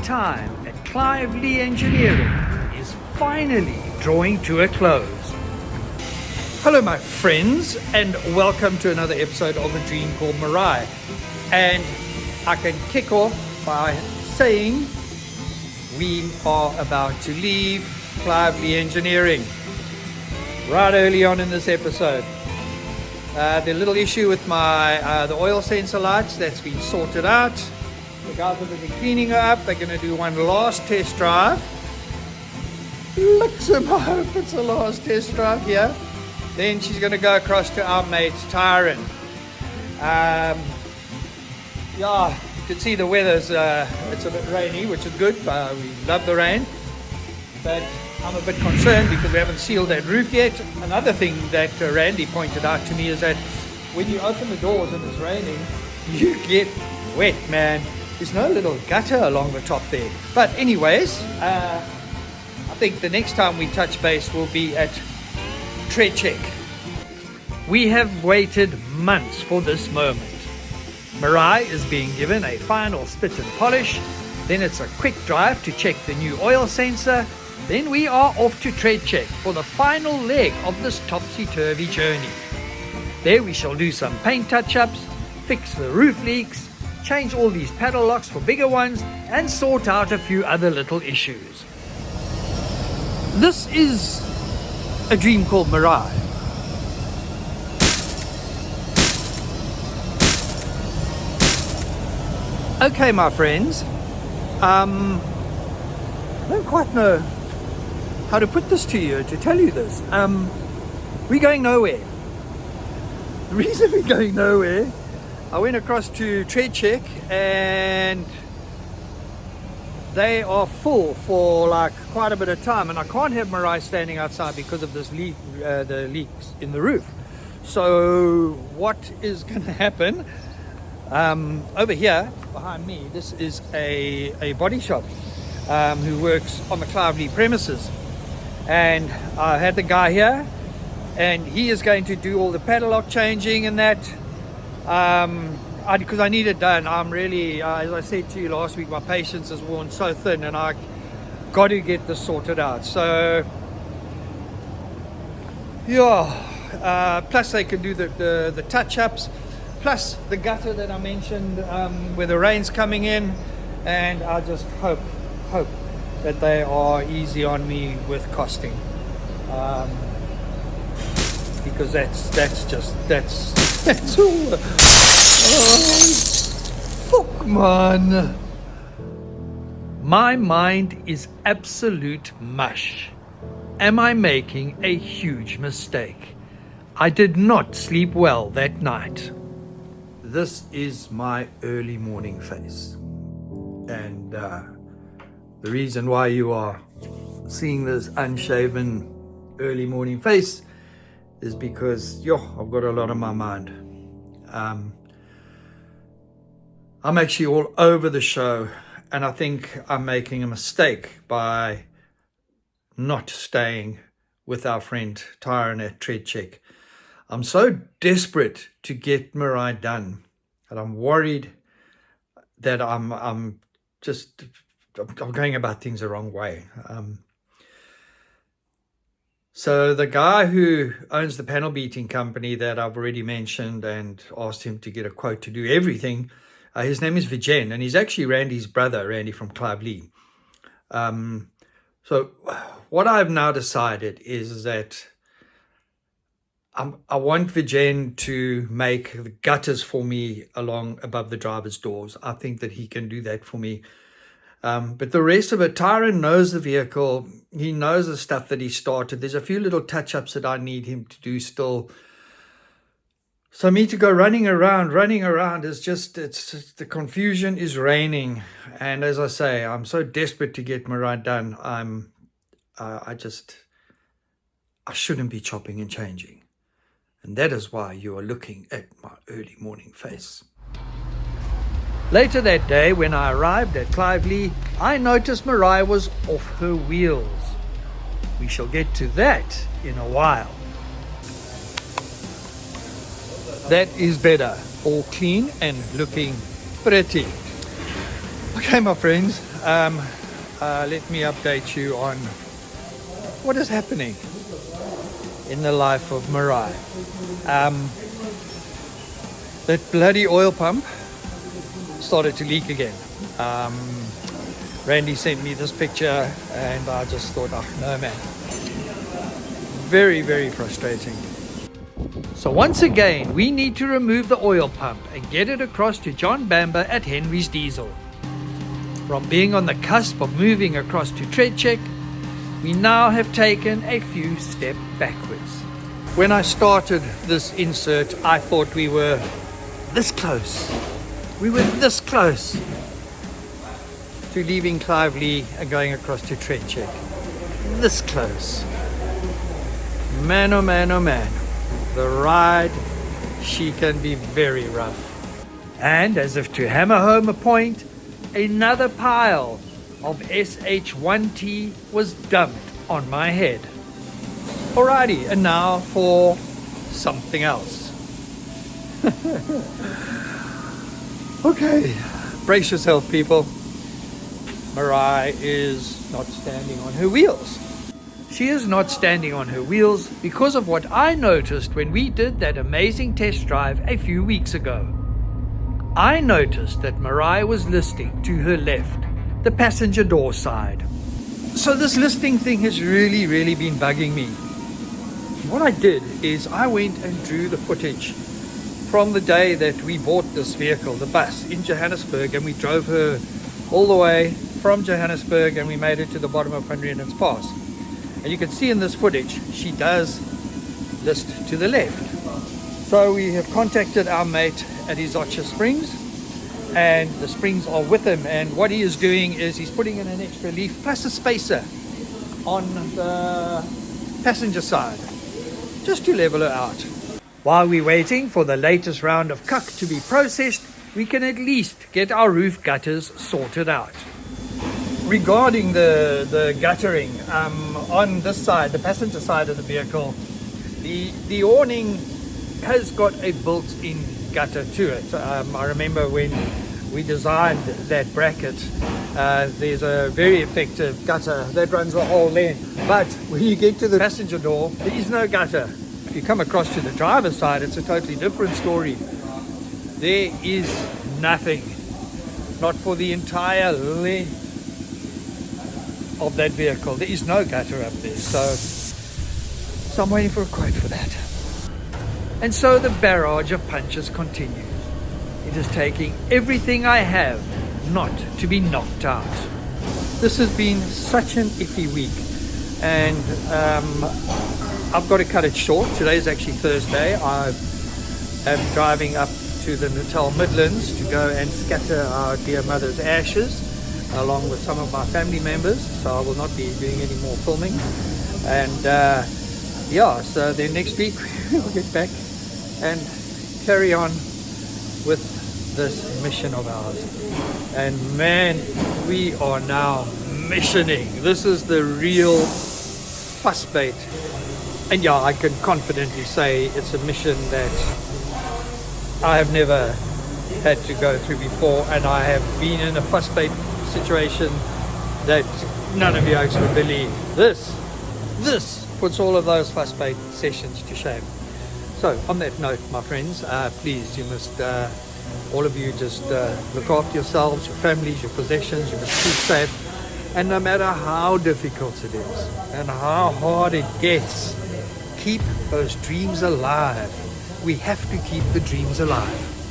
time at Clive Lee Engineering is finally drawing to a close. Hello my friends, and welcome to another episode of A Dream Called Meraai. And I can kick off by saying we are about to leave Clive Lee Engineering right early on in this episode. The little issue with my the oil sensor lights, that's been sorted out. The guys are going to be cleaning her up. They're going to do one last test drive. Looks at my hope it's the last test drive here. Then she's going to go across to our mate Tyron. Yeah, you can see the weather's it's a bit rainy, which is good. We love the rain, but I'm a bit concerned because we haven't sealed that roof yet. Another thing that Randy pointed out to me is that when you open the doors and it's raining, you get wet, man. There's no little gutter along the top there. But anyways, I think the next time we touch base will be at tread check. We have waited months for this moment. Meraai is being given a final spit and polish. Then it's a quick drive to check the new oil sensor. Then we are off to tread check for the final leg of this topsy-turvy journey. There we shall do some paint touch-ups, fix the roof leaks, change all these paddle locks for bigger ones, and sort out a few other little issues. This is A Dream Called Meraai. Okay, my friends, I don't quite know how to put this to you, to tell you this. We're going nowhere. The reason we're going nowhere, I went across to tread check and they are full for like quite a bit of time, and I can't have Meraai standing outside because of this leak, the leaks in the roof. So what is going to happen? Over here behind me, this is a body shop who works on the Clive Lee premises, and I had the guy here and he is going to do all the padlock changing and that, because I need it done. I'm really, as I said to you last week, my patience is worn so thin and I got to get this sorted out. So yeah, plus they can do the touch-ups, plus the gutter that I mentioned where the rain's coming in, and I just hope that they are easy on me with costing, because that's all. Fuck, man. My mind is absolute mush. Am I making a huge mistake? I did not sleep well that night. This is my early morning face, and the reason why you are seeing this unshaven early morning face is because I've got a lot on my mind. I'm actually all over the show, and I think I'm making a mistake by not staying with our friend Tyron at tread check. I'm so desperate to get Meraai done, and I'm worried that I'm going about things the wrong way. So the guy who owns the panel beating company that I've already mentioned and asked him to get a quote to do everything, his name is Vijen, and he's actually Randy's brother, Randy from Clive Lee. So what I've now decided is that I want Vijen to make the gutters for me along above the driver's doors. I think that he can do that for me. But the rest of it, Tyron knows the vehicle. He knows the stuff that he started. There's a few little touch-ups that I need him to do still. So me to go running around is just, the confusion is reigning. And as I say, I'm so desperate to get Meraai done. I shouldn't be chopping and changing. And that is why you are looking at my early morning face. Later that day, when I arrived at Clive Lee, I noticed Meraai was off her wheels. We shall get to that in a while. That is better. All clean and looking pretty. Okay, my friends, let me update you on what is happening in the life of Meraai. That bloody oil pump started to leak again. Randy sent me this picture and I just thought, oh no man, very, very frustrating. So once again, we need to remove the oil pump and get it across to John Bamber at Henry's Diesel. From being on the cusp of moving across to tread check, we now have taken a few steps backwards. When I started this insert, I thought we were this close. We were this close to leaving Clively and going across to tread check. This close. Man, oh man, oh man. The ride, she can be very rough. And as if to hammer home a point, another pile of SH1T was dumped on my head. Alrighty, and now for something else. Okay, brace yourself people. Meraai is not standing on her wheels. She is not standing on her wheels because of what I noticed when we did that amazing test drive a few weeks ago. I noticed that Meraai was listing to her left, the passenger door side. So this listing thing has really been bugging me. What I did is I went and drew the footage from the day that we bought this vehicle, the bus, in Johannesburg, and we drove her all the way from Johannesburg and we made it to the bottom of Van Rieden's Pass. And you can see in this footage, she does list to the left. So we have contacted our mate at Izocha Springs, and the springs are with him. And what he is doing is he's putting in an extra leaf plus a spacer on the passenger side, just to level her out. While we're waiting for the latest round of cuck to be processed, we can at least get our roof gutters sorted out. Regarding the guttering, on this side, the passenger side of the vehicle, the awning has got a built-in gutter to it. I remember when we designed that bracket, there's a very effective gutter that runs the whole length. But when you get to the passenger door, there is no gutter. If you come across to the driver's side, it's a totally different story. There is nothing, not for the entire length of that vehicle. There is no gutter up there, so I'm waiting for a quote for that. And so the barrage of punches continues. It is taking everything I have not to be knocked out. This has been such an iffy week, and I've got to cut it short. Today is actually Thursday. I am driving up to the Natal Midlands to go and scatter our dear mother's ashes along with some of my family members, so I will not be doing any more filming. And yeah, so then next week we'll get back and carry on with this mission of ours. And man, we are now missioning. This is the real fuss bait. And yeah, I can confidently say it's a mission that I have never had to go through before, and I have been in a fuss bait situation that none of you folks would believe. This puts all of those fuss bait sessions to shame. So on that note, my friends, please, you must all of you just look after yourselves, your families, your possessions. You must keep safe, and no matter how difficult it is and how hard it gets, keep those dreams alive. We have to keep the dreams alive.